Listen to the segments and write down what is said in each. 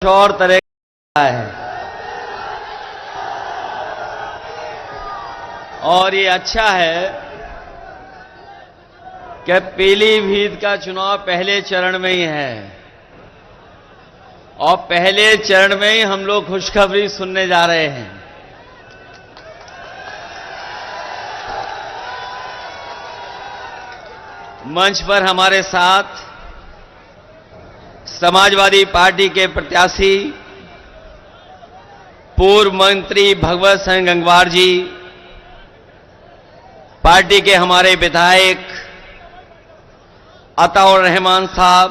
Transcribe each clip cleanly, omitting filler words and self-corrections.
और तरह का है और ये अच्छा है कि पीलीभीत का चुनाव पहले चरण में ही है और पहले चरण में ही हम लोग खुशखबरी सुनने जा रहे हैं। मंच पर हमारे साथ समाजवादी पार्टी के प्रत्याशी पूर्व मंत्री भगवत सिंह गंगवार जी, पार्टी के हमारे विधायक अताउर रहमान साहब,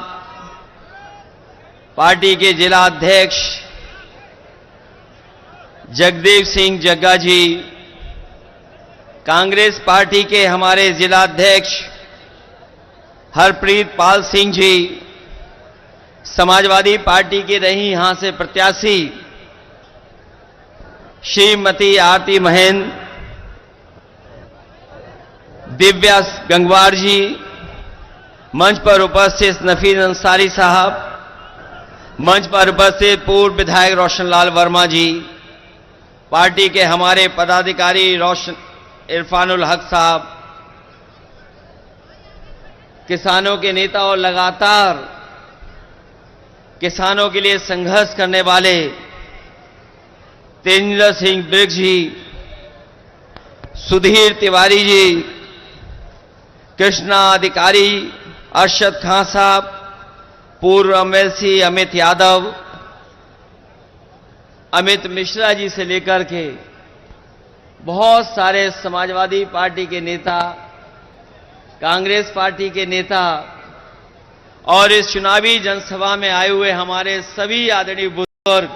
पार्टी के जिला अध्यक्ष जगदीप सिंह जग्गा जी, कांग्रेस पार्टी के हमारे जिला अध्यक्ष हरप्रीत पाल सिंह जी, समाजवादी पार्टी के रही यहां से प्रत्याशी श्रीमती आरती महेंद्र, दिव्या गंगवार जी, मंच पर उपस्थित नफीस अंसारी साहब, मंच पर उपस्थित पूर्व विधायक रोशनलाल वर्मा जी, पार्टी के हमारे पदाधिकारी इरफानुल हक साहब, किसानों के नेता और लगातार किसानों के लिए संघर्ष करने वाले तेजिंदर सिंह बिर्ग जी, सुधीर तिवारी जी, कृष्णा अधिकारी, अरशद खान साहब, पूर्व एमएलसी अमित यादव, अमित मिश्रा जी से लेकर के बहुत सारे समाजवादी पार्टी के नेता, कांग्रेस पार्टी के नेता और इस चुनावी जनसभा में आए हुए हमारे सभी आदरणीय बुजुर्ग,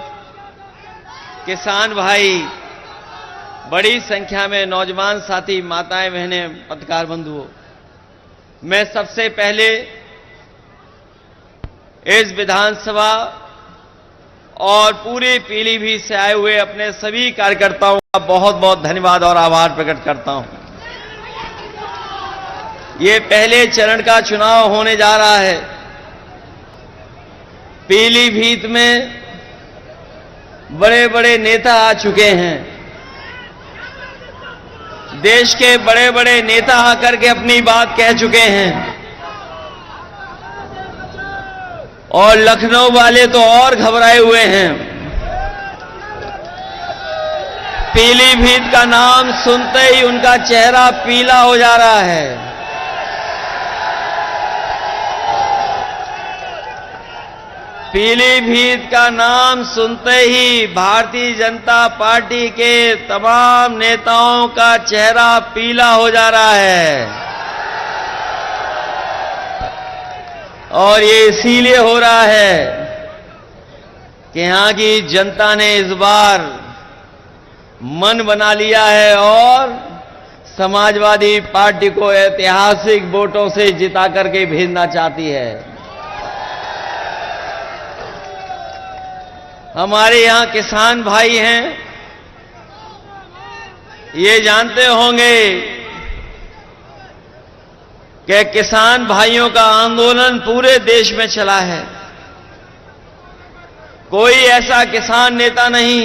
किसान भाई, बड़ी संख्या में नौजवान साथी, माताएं, बहनें, पत्रकार बंधुओं, मैं सबसे पहले इस विधानसभा और पूरे पीलीभीत से आए हुए अपने सभी कार्यकर्ताओं का बहुत बहुत धन्यवाद और आभार प्रकट करता हूं। ये पहले चरण का चुनाव होने जा रहा है। पीलीभीत में बड़े बड़े नेता आ चुके हैं। देश के बड़े बड़े नेता आकर के अपनी बात कह चुके हैं और लखनऊ वाले तो और घबराए हुए हैं। पीलीभीत का नाम सुनते ही उनका चेहरा पीला हो जा रहा है। पीलीभीत का नाम सुनते ही भारतीय जनता पार्टी के तमाम नेताओं का चेहरा पीला हो जा रहा है और ये इसीलिए हो रहा है कि यहां की जनता ने इस बार मन बना लिया है और समाजवादी पार्टी को ऐतिहासिक वोटों से जिता करके भेजना चाहती है। हमारे यहां किसान भाई हैं, ये जानते होंगे कि किसान भाइयों का आंदोलन पूरे देश में चला है। कोई ऐसा किसान नेता नहीं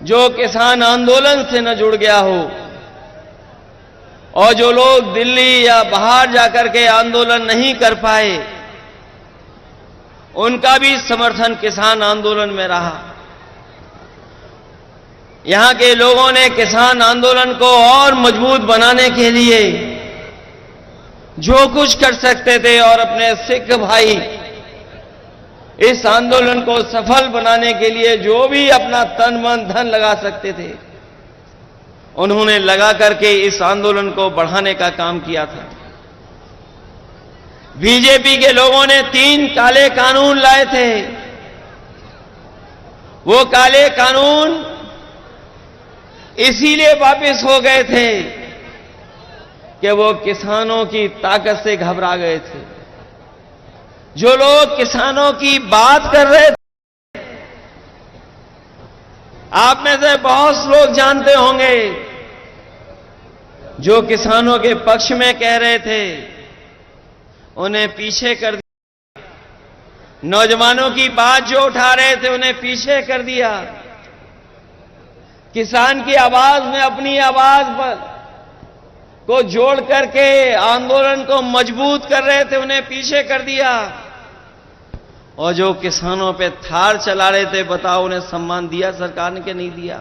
जो किसान आंदोलन से न जुड़ गया हो और जो लोग दिल्ली या बाहर जाकर के आंदोलन नहीं कर पाए, उनका भी समर्थन किसान आंदोलन में रहा। यहां के लोगों ने किसान आंदोलन को और मजबूत बनाने के लिए जो कुछ कर सकते थे और अपने सिख भाई इस आंदोलन को सफल बनाने के लिए जो भी अपना तन मन धन लगा सकते थे, उन्होंने लगा करके इस आंदोलन को बढ़ाने का काम किया था। बीजेपी के लोगों ने 3 काले कानून लाए थे। वो काले कानून इसीलिए वापस हो गए थे कि वो किसानों की ताकत से घबरा गए थे। जो लोग किसानों की बात कर रहे थे, आप में से बहुत लोग जानते होंगे, जो किसानों के पक्ष में कह रहे थे, उन्हें पीछे कर दिया। नौजवानों की बात जो उठा रहे थे उन्हें पीछे कर दिया। किसान की आवाज में अपनी आवाज पर को जोड़ करके आंदोलन को मजबूत कर रहे थे उन्हें पीछे कर दिया। और जो किसानों पे थार चला रहे थे, बताओ उन्हें सम्मान दिया सरकार ने कि नहीं दिया?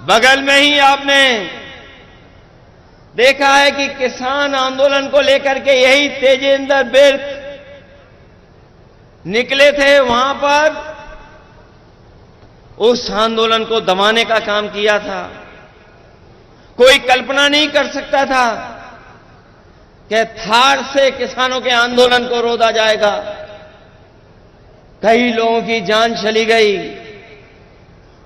बगल में ही आपने देखा है कि किसान आंदोलन को लेकर के यही तेजेंद्र बिर्क निकले थे, वहां पर उस आंदोलन को दबाने का काम किया था। कोई कल्पना नहीं कर सकता था कि थार से किसानों के आंदोलन को रोका जाएगा। कई लोगों की जान चली गई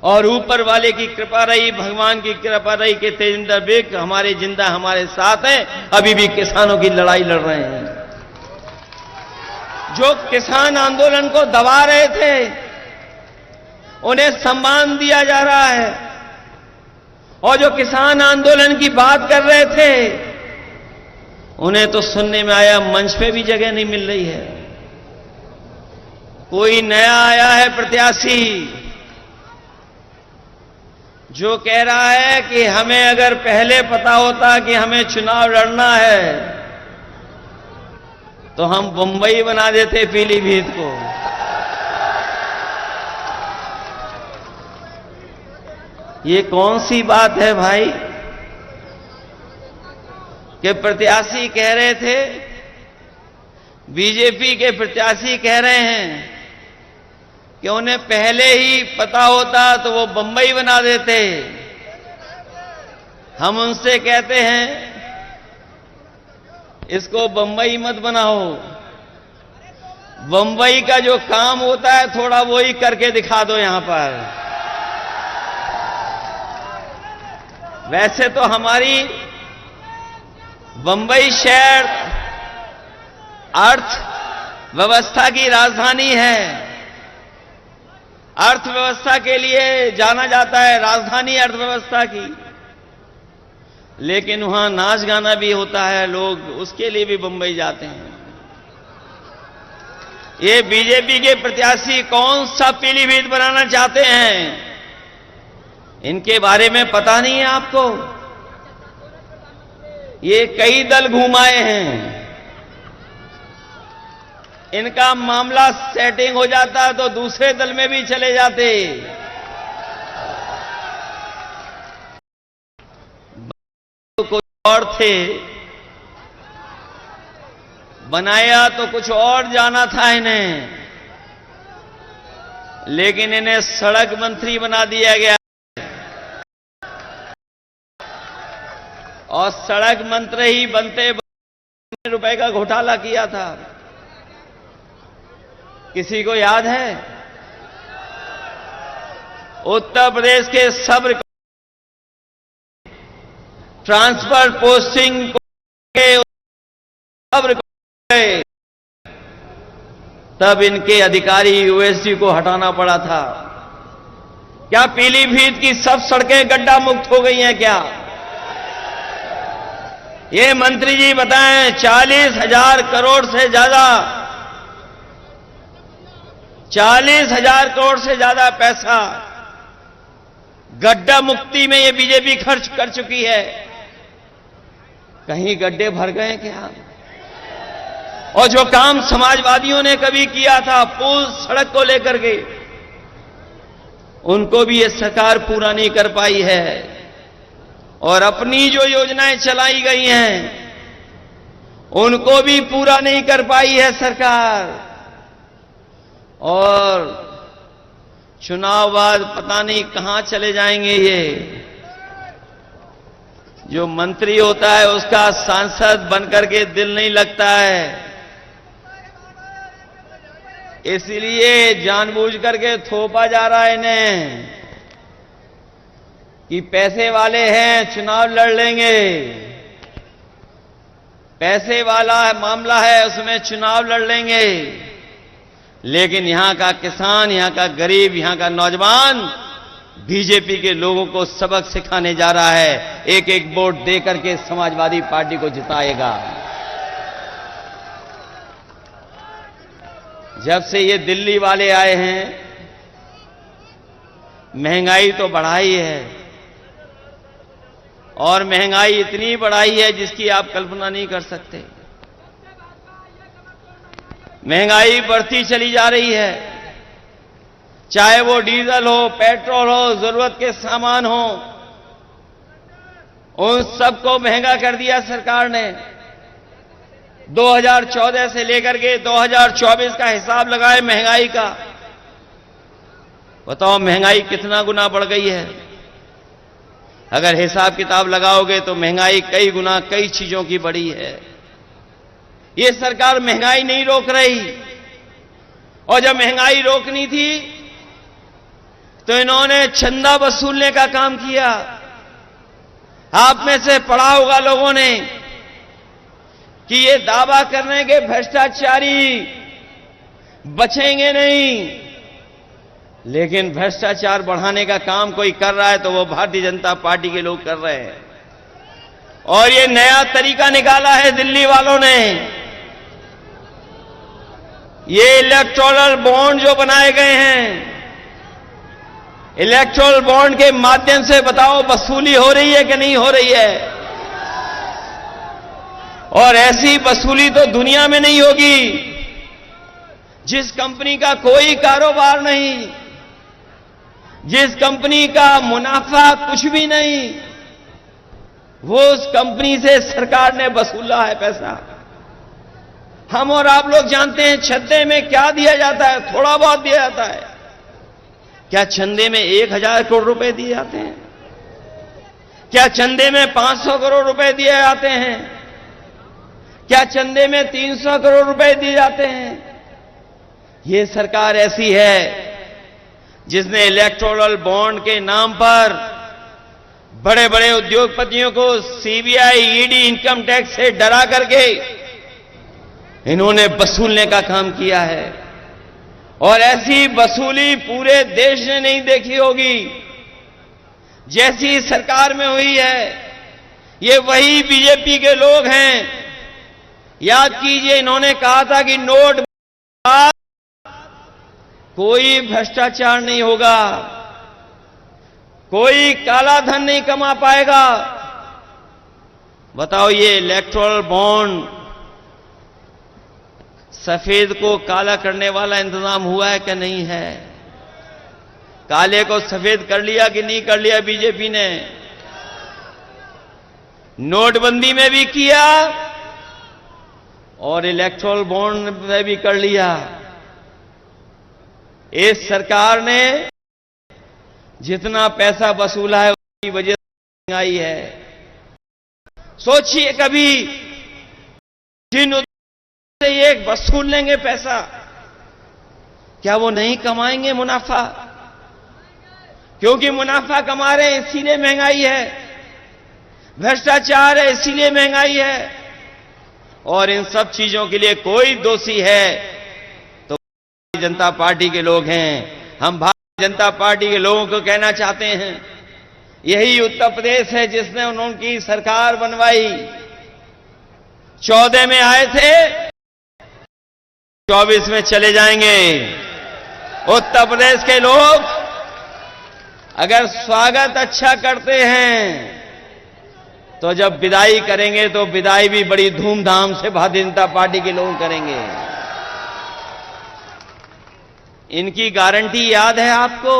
और ऊपर वाले की कृपा रही, भगवान की कृपा रही कि तेजेंद्र बिर्क हमारे जिंदा हमारे साथ हैं, अभी भी किसानों की लड़ाई लड़ रहे हैं। जो किसान आंदोलन को दबा रहे थे उन्हें सम्मान दिया जा रहा है, और जो किसान आंदोलन की बात कर रहे थे उन्हें तो सुनने में आया मंच पे भी जगह नहीं मिल रही है। कोई नया आया है प्रत्याशी जो कह रहा है कि हमें अगर पहले पता होता कि हमें चुनाव लड़ना है तो हम बंबई बना देते पीलीभीत को। ये कौन सी बात है भाई कि प्रत्याशी कह रहे थे, बीजेपी के प्रत्याशी कह रहे हैं कि उन्हें पहले ही पता होता तो वो बंबई बना देते। हम उनसे कहते हैं इसको बंबई मत बनाओ, बंबई का जो काम होता है थोड़ा वो ही करके दिखा दो यहां पर। वैसे तो हमारी बंबई शहर अर्थव्यवस्था की राजधानी है, अर्थव्यवस्था के लिए जाना जाता है, राजधानी अर्थव्यवस्था की। लेकिन वहां नाच गाना भी होता है, लोग उसके लिए भी बंबई जाते हैं। ये बीजेपी के प्रत्याशी कौन सा पीलीभीत बनाना चाहते हैं, इनके बारे में पता नहीं है आपको? ये कई दल घुमाए हैं, इनका मामला सेटिंग हो जाता तो दूसरे दल में भी चले जाते। तो कुछ और थे, बनाया तो कुछ और जाना था इन्हें, लेकिन इन्हें सड़क मंत्री बना दिया गया। और सड़क मंत्री ही बनते रुपए का घोटाला किया था, किसी को याद है? उत्तर प्रदेश के सब ट्रांसफर पोस्टिंग के सब तब इनके अधिकारी यूएससी को हटाना पड़ा था। क्या पीलीभीत की सब सड़कें गड्ढा मुक्त हो गई हैं क्या? ये मंत्री जी बताएं, 40,000 करोड़ से ज्यादा, 40,000 करोड़ से ज्यादा पैसा गड्ढा मुक्ति में ये बीजेपी खर्च कर चुकी है। कहीं गड्ढे भर गए क्या? और जो काम समाजवादियों ने कभी किया था पुल सड़क को लेकर के, उनको भी ये सरकार पूरा नहीं कर पाई है। और अपनी जो योजनाएं चलाई गई हैं उनको भी पूरा नहीं कर पाई है सरकार। और चुनाव बाद पता नहीं कहां चले जाएंगे ये। जो मंत्री होता है उसका सांसद बनकर के दिल नहीं लगता है, इसलिए जानबूझ करके थोपा जा रहा है इन्हें कि पैसे वाले हैं चुनाव लड़ लेंगे, पैसे वाला मामला है उसमें चुनाव लड़ लेंगे। लेकिन यहां का किसान, यहां का गरीब, यहां का नौजवान बीजेपी के लोगों को सबक सिखाने जा रहा है। एक एक वोट देकर के समाजवादी पार्टी को जिताएगा। जब से ये दिल्ली वाले आए हैं, महंगाई तो बढ़ाई है, और महंगाई इतनी बढ़ाई है जिसकी आप कल्पना नहीं कर सकते। महंगाई बढ़ती चली जा रही है, चाहे वो डीजल हो, पेट्रोल हो, जरूरत के सामान हो, उन सबको महंगा कर दिया सरकार ने। 2014 से लेकर के 2024 का हिसाब लगाए महंगाई का, बताओ महंगाई कितना गुना बढ़ गई है। अगर हिसाब किताब लगाओगे तो महंगाई कई गुना कई चीजों की बढ़ी है। ये सरकार महंगाई नहीं रोक रही, और जब महंगाई रोकनी थी तो इन्होंने चंदा वसूलने का काम किया। आप में से पढ़ा होगा लोगों ने कि ये दावा करने के भ्रष्टाचारी बचेंगे नहीं, लेकिन भ्रष्टाचार बढ़ाने का काम कोई कर रहा है तो वो भारतीय जनता पार्टी के लोग कर रहे हैं। और ये नया तरीका निकाला है दिल्ली वालों ने। ये इलेक्टोरल बॉन्ड जो बनाए गए हैं, इलेक्टोरल बॉन्ड के माध्यम से बताओ वसूली हो रही है कि नहीं हो रही है। और ऐसी वसूली तो दुनिया में नहीं होगी। जिस कंपनी का कोई कारोबार नहीं, जिस कंपनी का मुनाफा कुछ भी नहीं, वो उस कंपनी से सरकार ने वसूला है पैसा। हम और आप लोग जानते हैं चंदे में क्या दिया जाता है, थोड़ा बहुत दिया जाता है। क्या चंदे में 1000 करोड़ रुपए दिए जाते हैं? क्या चंदे में 500 करोड़ रुपए दिए जाते हैं? क्या चंदे में 300 करोड़ रुपए दिए जाते हैं? ये सरकार ऐसी है जिसने इलेक्टोरल बॉन्ड के नाम पर बड़े बड़े उद्योगपतियों को सीबीआई, ईडी, इनकम टैक्स से डरा करके इन्होंने वसूलने का काम किया है। और ऐसी वसूली पूरे देश ने नहीं देखी होगी जैसी सरकार में हुई है। ये वही बीजेपी के लोग हैं। याद कीजिए, इन्होंने कहा था कि नोट कोई भ्रष्टाचार नहीं होगा, कोई काला धन नहीं कमा पाएगा। बताओ ये इलेक्टोरल बॉन्ड सफेद को काला करने वाला इंतजाम हुआ है कि नहीं है? काले को सफेद कर लिया कि नहीं कर लिया बीजेपी ने? नोटबंदी में भी किया और इलेक्टोरल बॉन्ड में भी कर लिया। इस सरकार ने जितना पैसा वसूला है उसकी वजह से महंगाई है। सोचिए कभी जिन से ये वसूल लेंगे पैसा, क्या वो नहीं कमाएंगे मुनाफा? क्योंकि मुनाफा कमा रहे हैं इसीलिए महंगाई है, भ्रष्टाचार है इसीलिए महंगाई है। और इन सब चीजों के लिए कोई दोषी है तो भारतीय जनता पार्टी के लोग हैं। हम भारतीय जनता पार्टी के लोगों को कहना चाहते हैं, यही उत्तर प्रदेश है जिसने उनकी सरकार बनवाई। 14 में आए थे, 24 में चले जाएंगे। उत्तर प्रदेश के लोग अगर स्वागत अच्छा करते हैं तो जब विदाई करेंगे तो विदाई भी बड़ी धूमधाम से भारतीय जनता पार्टी के लोग करेंगे। इनकी गारंटी याद है आपको?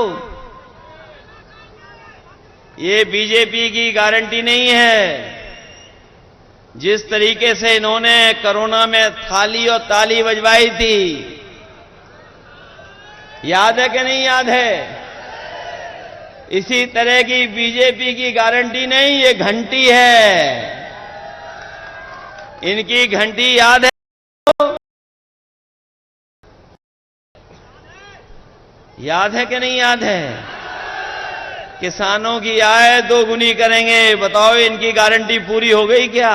ये बीजेपी की गारंटी नहीं है। जिस तरीके से इन्होंने कोरोना में थाली और ताली बजवाई थी, याद है कि नहीं याद है? इसी तरह की बीजेपी की गारंटी नहीं, ये घंटी है। इनकी घंटी याद है? याद है कि नहीं याद है? किसानों की आय दोगुनी करेंगे। बताओ इनकी गारंटी पूरी हो गई क्या?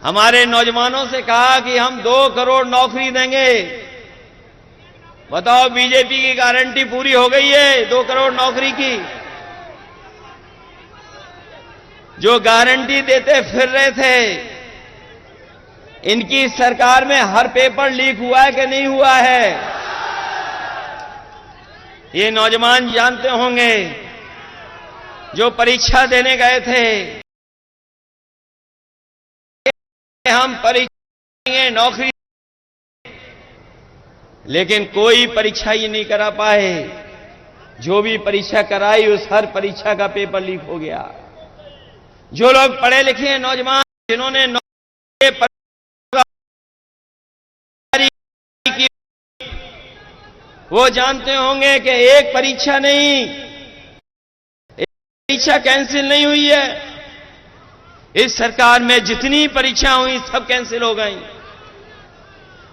हमारे नौजवानों से कहा कि हम 2 करोड़ नौकरी देंगे। बताओ बीजेपी की गारंटी पूरी हो गई है 2 करोड़ नौकरी की? जो गारंटी देते फिर रहे थे इनकी सरकार में हर पेपर लीक हुआ है कि नहीं हुआ है? ये नौजवान जानते होंगे जो परीक्षा देने गए थे, हम परीक्षा देंगे, नौकरी, लेकिन कोई परीक्षा ही नहीं करा पाए। जो भी परीक्षा कराई उस हर परीक्षा का पेपर लीक हो गया। जो लोग पढ़े लिखे हैं नौजवान, जिन्होंने की, वो जानते होंगे कि एक परीक्षा नहीं, एक परीक्षा कैंसिल नहीं हुई है। इस सरकार में जितनी परीक्षा हुई सब कैंसिल हो गई।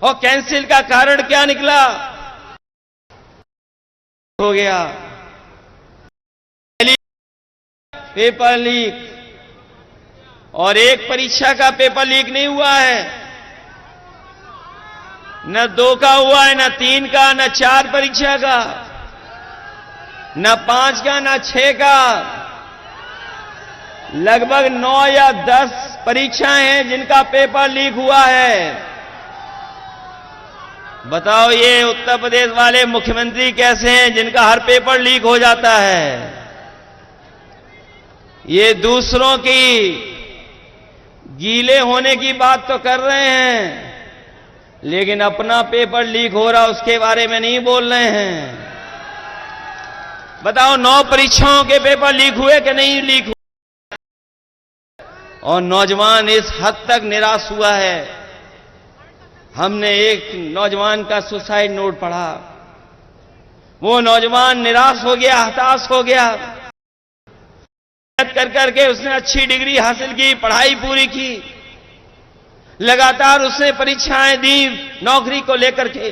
और कैंसिल का कारण क्या निकला? हो गया पेपर लीक। और एक परीक्षा का पेपर लीक नहीं हुआ है, न 2 का हुआ है, न 3 का, न 4 परीक्षा का, न 5 का, न 6 का। लगभग 9 या 10 परीक्षाएं हैं जिनका पेपर लीक हुआ है। बताओ ये उत्तर प्रदेश वाले मुख्यमंत्री कैसे हैं जिनका हर पेपर लीक हो जाता है? ये दूसरों की गीले होने की बात तो कर रहे हैं, लेकिन अपना पेपर लीक हो रहा उसके बारे में नहीं बोल रहे हैं। बताओ 9 परीक्षाओं के पेपर लीक हुए कि नहीं लीक हुए? और नौजवान इस हद तक निराश हुआ है। हमने एक नौजवान का सुसाइड नोट पढ़ा। वो नौजवान निराश हो गया, हताश हो गया। कर करके उसने अच्छी डिग्री हासिल की, पढ़ाई पूरी की, लगातार उसने परीक्षाएं दी नौकरी को लेकर के।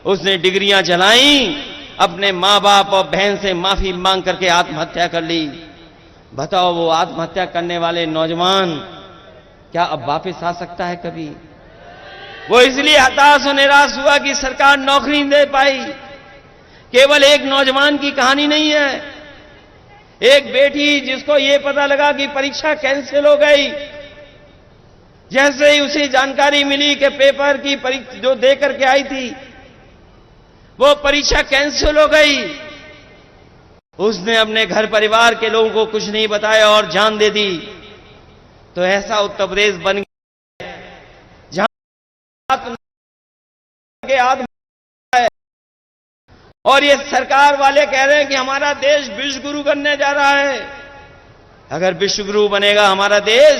उसने डिग्रियां जलाई, अपने मां बाप और बहन से माफी मांग करके आत्महत्या कर ली। बताओ वो आत्महत्या करने वाले नौजवान क्या अब वापस आ सकता है कभी? वो इसलिए हताश और निराश हुआ कि सरकार नौकरी नहीं दे पाई। केवल एक नौजवान की कहानी नहीं है। एक बेटी जिसको ये पता लगा कि परीक्षा कैंसिल हो गई, जैसे ही उसे जानकारी मिली कि पेपर की परीक्षा जो दे करके आई थी वो परीक्षा कैंसिल हो गई, उसने अपने घर परिवार के लोगों को कुछ नहीं बताया और जान दे दी। तो ऐसा उत्तर प्रदेश बन गया जहां है। और ये सरकार वाले कह रहे हैं कि हमारा देश विश्व गुरु बनने जा रहा है। अगर विश्व गुरु बनेगा हमारा देश,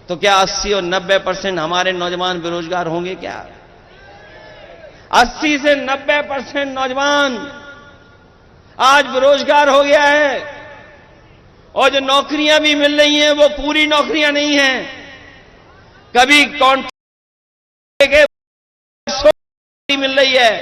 तो क्या 80 और 90% हमारे नौजवान बेरोजगार होंगे क्या? 80 से 90% नौजवान आज बेरोजगार हो गया है। और जो नौकरियां भी मिल रही हैं वो पूरी नौकरियां नहीं हैं। कभी कॉन्ट्रैक्ट के मिल रही है,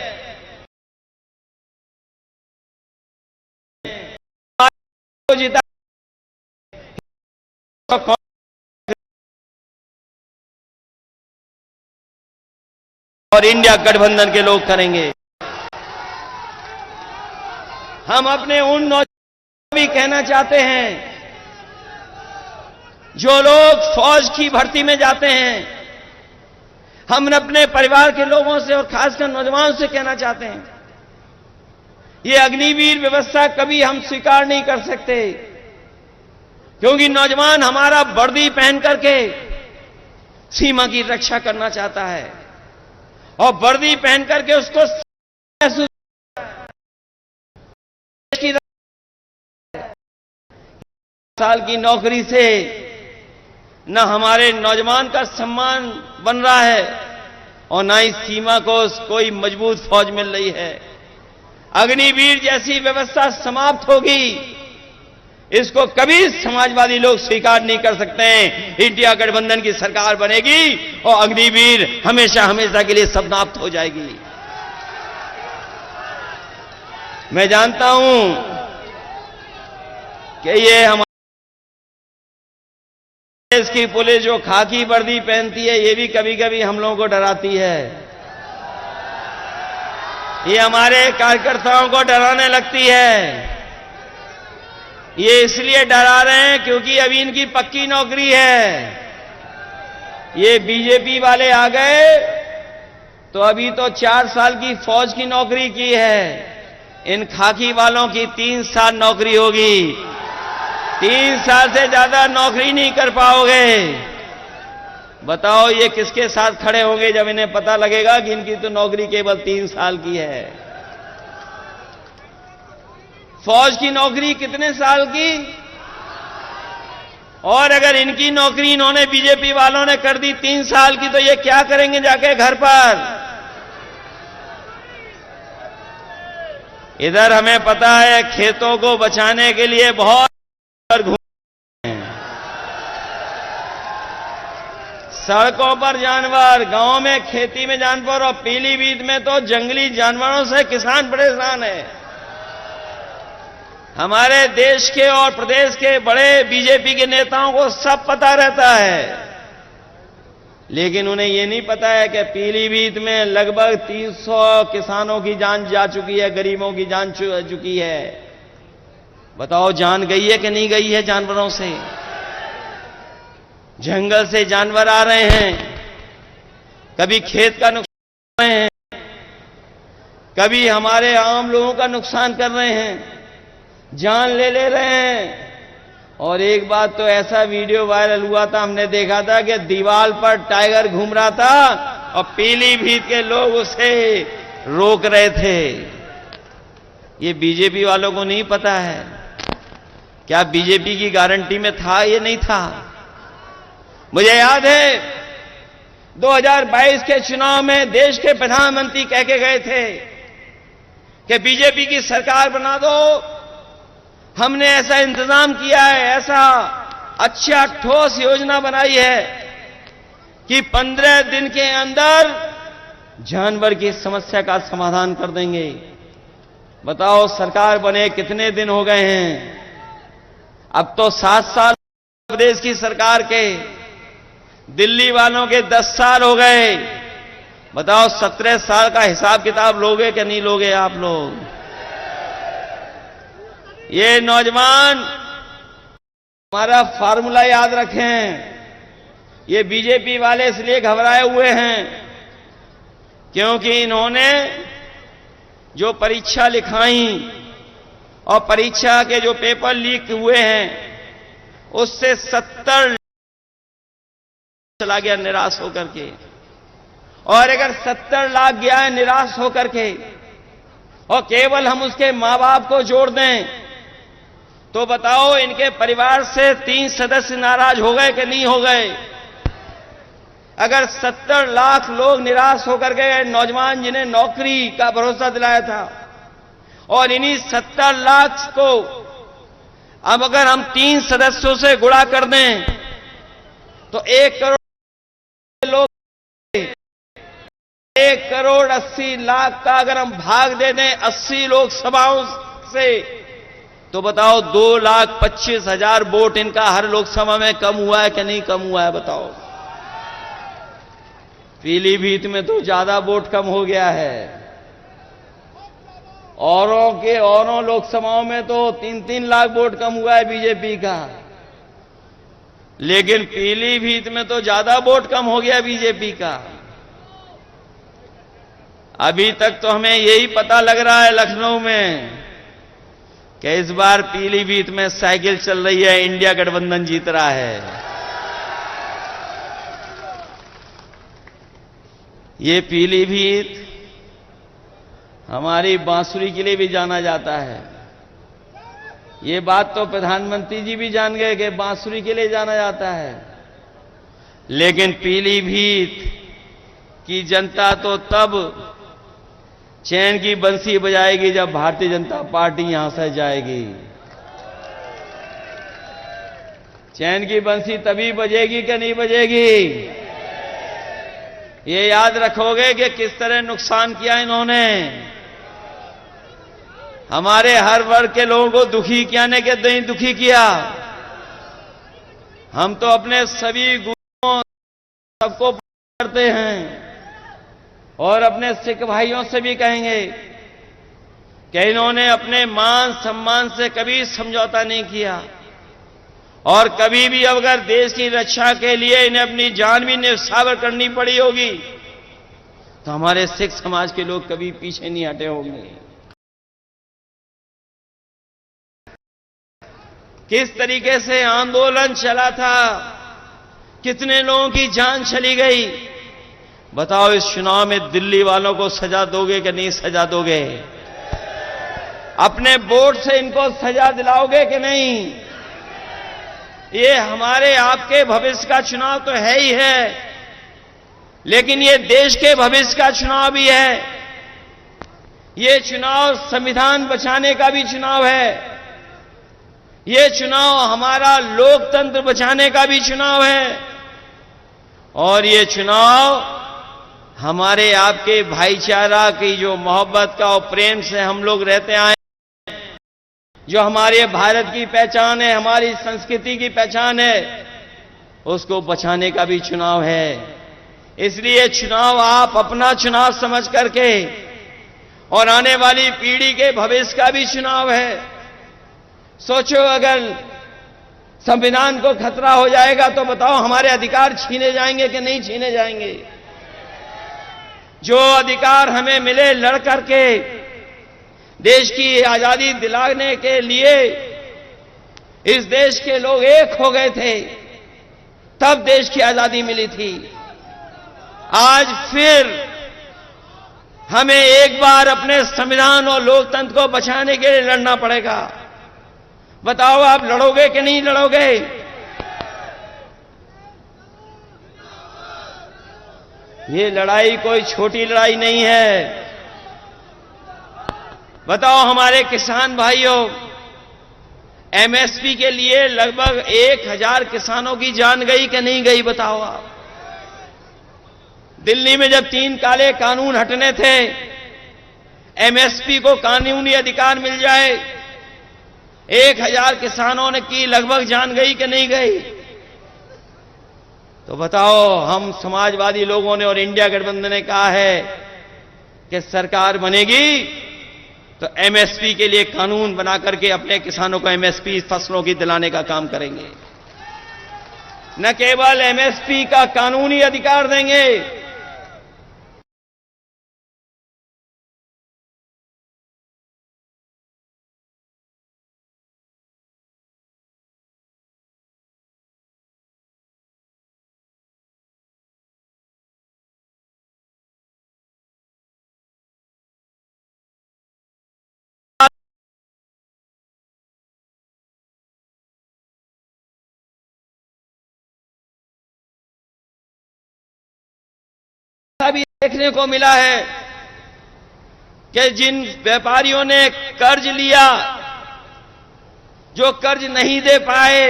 और इंडिया गठबंधन के लोग करेंगे। हम अपने उन नौजवानों भी कहना चाहते हैं जो लोग फौज की भर्ती में जाते हैं। हम अपने परिवार के लोगों से और खासकर नौजवानों से कहना चाहते हैं, ये अग्निवीर व्यवस्था कभी हम स्वीकार नहीं कर सकते, क्योंकि नौजवान हमारा वर्दी पहन करके सीमा की रक्षा करना चाहता है और वर्दी पहन करके उसको साल की नौकरी से न हमारे नौजवान का सम्मान बन रहा है और न ही सीमा को कोई मजबूत फौज मिल रही है। अग्निवीर जैसी व्यवस्था समाप्त होगी, इसको कभी समाजवादी लोग स्वीकार नहीं कर सकते हैं। इंडिया गठबंधन की सरकार बनेगी और अग्निवीर हमेशा हमेशा के लिए समाप्त हो जाएगी। मैं जानता हूं कि ये हमारे देश की पुलिस जो खाकी वर्दी पहनती है, ये भी कभी कभी हम लोगों को डराती है। ये हमारे कार्यकर्ताओं को डराने लगती है। ये इसलिए डरा रहे हैं क्योंकि अभी इनकी पक्की नौकरी है। ये बीजेपी वाले आ गए तो अभी तो 4 साल की फौज की नौकरी की है। इन खाकी वालों की 3 साल नौकरी होगी। 3 साल से ज्यादा नौकरी नहीं कर पाओगे। बताओ ये किसके साथ खड़े होंगे जब इन्हें पता लगेगा कि इनकी तो नौकरी केवल 3 साल की है। फौज की नौकरी कितने साल की? और अगर इनकी नौकरी इन्होंने बीजेपी वालों ने कर दी 3 साल की, तो ये क्या करेंगे जाके घर पर? इधर हमें पता है खेतों को बचाने के लिए बहुत सड़कों पर जानवर, गांव में खेती में जानवर, और पीलीभीत में तो जंगली जानवरों से किसान परेशान है। हमारे देश के और प्रदेश के बड़े बीजेपी के नेताओं को सब पता रहता है, लेकिन उन्हें यह नहीं पता है कि पीलीभीत में लगभग 300 किसानों की जान जा चुकी है, गरीबों की जान चुकी है। बताओ जान गई है कि नहीं गई है जानवरों से? जंगल से जानवर आ रहे हैं, कभी खेत का नुकसान कर रहे हैं, कभी हमारे आम लोगों का नुकसान कर रहे हैं, जान ले रहे हैं। और एक बात तो ऐसा वीडियो वायरल हुआ था, हमने देखा था कि दीवार पर टाइगर घूम रहा था और पीलीभीत के लोग उसे रोक रहे थे। ये बीजेपी वालों को नहीं पता है। क्या बीजेपी की गारंटी में था? ये नहीं था। मुझे याद है 2022 के चुनाव में देश के प्रधानमंत्री कह के गए थे कि बीजेपी की सरकार बना दो। हमने ऐसा इंतजाम किया है, ऐसा अच्छा ठोस योजना बनाई है कि 15 दिन के अंदर जानवर की समस्या का समाधान कर देंगे। बताओ सरकार बने कितने दिन हो गए हैं? अब तो 7 साल प्रदेश की सरकार के, दिल्ली वालों के 10 साल हो गए। बताओ 17 साल का हिसाब किताब लोगे कि नहीं लोगे आप लोग? ये नौजवान हमारा फार्मूला याद रखें। ये बीजेपी वाले इसलिए घबराए हुए हैं क्योंकि इन्होंने जो परीक्षा लिखाई और परीक्षा के जो पेपर लीक हुए हैं उससे 70 चला गया निराश होकर के। और अगर 70 लाख गया है निराश होकर के और केवल हम उसके मां बाप को जोड़ दें तो बताओ इनके परिवार से 3 सदस्य नाराज हो गए कि नहीं हो गए? अगर 70 लाख लोग निराश होकर गए, नौजवान जिन्हें नौकरी का भरोसा दिलाया था, और इन्हीं 70 लाख को अब अगर हम 3 सदस्यों से गुणा कर दें तो 1 करोड़ लोग, 1 करोड़ 80 लाख का अगर हम भाग दे दें 80 लोकसभाओं से, तो बताओ 2,25,000 वोट इनका हर लोकसभा में कम हुआ है कि नहीं कम हुआ है? बताओ। पीलीभीत में तो ज्यादा वोट कम हो गया है। औरों लोकसभाओं में तो 3-3 लाख वोट कम हुआ है बीजेपी का, लेकिन पीलीभीत में तो ज्यादा वोट कम हो गया बीजेपी का। अभी तक तो हमें यही पता लग रहा है लखनऊ में कि इस बार पीलीभीत में साइकिल चल रही है, इंडिया गठबंधन जीत रहा है। ये पीलीभीत हमारी बांसुरी के लिए भी जाना जाता है। ये बात तो प्रधानमंत्री जी भी जान गए कि बांसुरी के लिए जाना जाता है, लेकिन पीलीभीत की जनता तो तब चैन की बंसी बजाएगी जब भारतीय जनता पार्टी यहां से जाएगी। चैन की बंसी तभी बजेगी कि नहीं बजेगी? ये याद रखोगे कि किस तरह नुकसान किया इन्होंने। हमारे हर वर्ग के लोगों को दुखी किया ने के नहीं दुखी किया। हम तो अपने सभी गुरुओं सबको करते हैं और अपने सिख भाइयों से भी कहेंगे कि इन्होंने अपने मान सम्मान से कभी समझौता नहीं किया और कभी भी अगर देश की रक्षा के लिए इन्हें अपनी जान भी न्यौछावर करनी पड़ी होगी तो हमारे सिख समाज के लोग कभी पीछे नहीं हटे होंगे। किस तरीके से आंदोलन चला था, कितने लोगों की जान चली गई। बताओ इस चुनाव में दिल्ली वालों को सजा दोगे कि नहीं सजा दोगे? अपने वोट से इनको सजा दिलाओगे कि नहीं? ये हमारे आपके भविष्य का चुनाव तो है ही है, लेकिन ये देश के भविष्य का चुनाव भी है। ये चुनाव संविधान बचाने का भी चुनाव है। ये चुनाव हमारा लोकतंत्र बचाने का भी चुनाव है और ये चुनाव हमारे आपके भाईचारा की जो मोहब्बत का और प्रेम से हम लोग रहते आए, जो हमारे भारत की पहचान है, हमारी संस्कृति की पहचान है, उसको बचाने का भी चुनाव है। इसलिए चुनाव आप अपना चुनाव समझ करके और आने वाली पीढ़ी के भविष्य का भी चुनाव है। सोचो अगर संविधान को खतरा हो जाएगा तो बताओ हमारे अधिकार छीने जाएंगे कि नहीं छीने जाएंगे? जो अधिकार हमें मिले लड़ करके देश की आजादी दिलाने के लिए इस देश के लोग एक हो गए थे, तब देश की आजादी मिली थी। आज फिर हमें एक बार अपने संविधान और लोकतंत्र को बचाने के लिए लड़ना पड़ेगा। बताओ आप लड़ोगे कि नहीं लड़ोगे? ये लड़ाई कोई छोटी लड़ाई नहीं है। बताओ हमारे किसान भाइयों, एमएसपी के लिए लगभग 1000 किसानों की जान गई कि नहीं गई? बताओ आप। दिल्ली में जब 3 काले कानून हटने थे, एमएसपी को कानूनी अधिकार मिल जाए, 1000 किसानों ने की लगभग जान गई कि नहीं गई? तो बताओ, हम समाजवादी लोगों ने और इंडिया गठबंधन ने कहा है कि सरकार बनेगी तो एमएसपी के लिए कानून बना करके अपने किसानों को एमएसपी फसलों की दिलाने का काम करेंगे। न केवल एमएसपी का कानूनी अधिकार देंगे, भी देखने को मिला है कि जिन व्यापारियों ने कर्ज लिया, जो कर्ज नहीं दे पाए,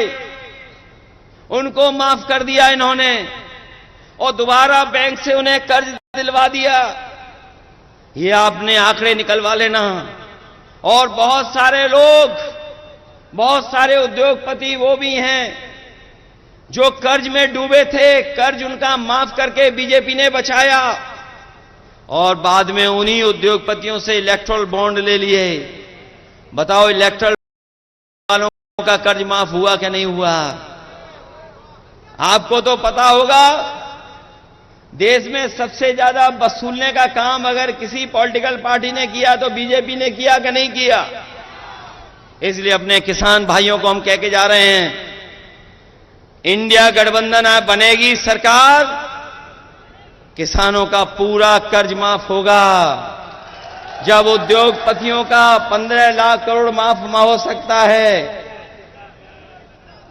उनको माफ कर दिया इन्होंने और दोबारा बैंक से उन्हें कर्ज दिलवा दिया। ये आपने आंकड़े निकलवा लेना। और बहुत सारे लोग, बहुत सारे उद्योगपति वो भी हैं जो कर्ज में डूबे थे, कर्ज उनका माफ करके बीजेपी ने बचाया और बाद में उन्हीं उद्योगपतियों से इलेक्ट्रल बॉन्ड ले लिए। बताओ इलेक्ट्रल वालों का कर्ज माफ हुआ कि नहीं हुआ? आपको तो पता होगा, देश में सबसे ज्यादा वसूलने का काम अगर किसी पॉलिटिकल पार्टी ने किया तो बीजेपी ने किया कि नहीं किया? इसलिए अपने किसान भाइयों को हम कह के जा रहे हैं, इंडिया गठबंधन बनेगी सरकार, किसानों का पूरा कर्ज माफ होगा। जब उद्योगपतियों का 15 लाख करोड़ माफ हो सकता है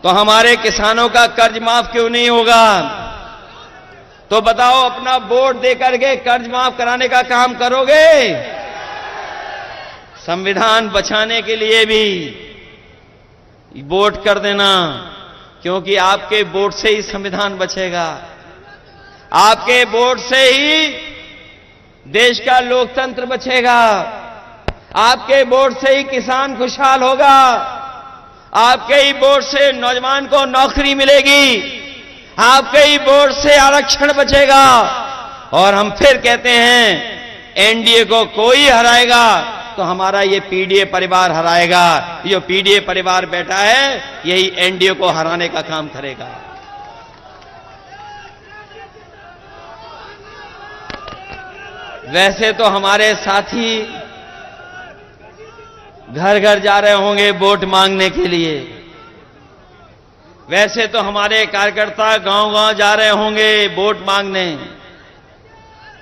तो हमारे किसानों का कर्ज माफ क्यों नहीं होगा? तो बताओ, अपना वोट देकर के कर्ज माफ कराने का काम करोगे? संविधान बचाने के लिए भी वोट कर देना, क्योंकि आपके वोट से ही संविधान बचेगा। आपके वोट से ही देश का लोकतंत्र बचेगा। आपके वोट से ही किसान खुशहाल होगा। आपके ही वोट से नौजवान को नौकरी मिलेगी, आपके ही वोट से आरक्षण बचेगा। और हम फिर कहते हैं एनडीए को कोई हराएगा तो हमारा ये पीडीए परिवार हराएगा। ये पीडीए परिवार बैठा है यही एनडीए को हराने का काम करेगा। वैसे तो हमारे साथी घर घर जा रहे होंगे वोट मांगने के लिए, वैसे तो हमारे कार्यकर्ता गांव गांव जा रहे होंगे वोट मांगने।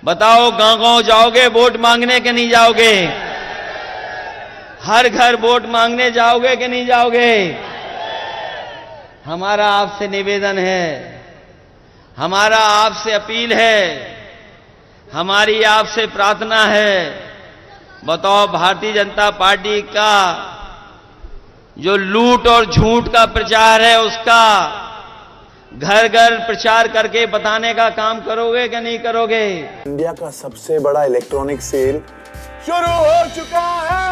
बताओ गांव गांव जाओगे वोट मांगने कि नहीं जाओगे? हर घर वोट मांगने जाओगे कि नहीं जाओगे? हमारा आपसे निवेदन है, हमारा आपसे अपील है, हमारी आपसे प्रार्थना है। बताओ भारतीय जनता पार्टी का जो लूट और झूठ का प्रचार है उसका घर घर प्रचार करके बताने का काम करोगे कि नहीं करोगे? इंडिया का सबसे बड़ा इलेक्ट्रॉनिक सेल शुरू हो चुका है।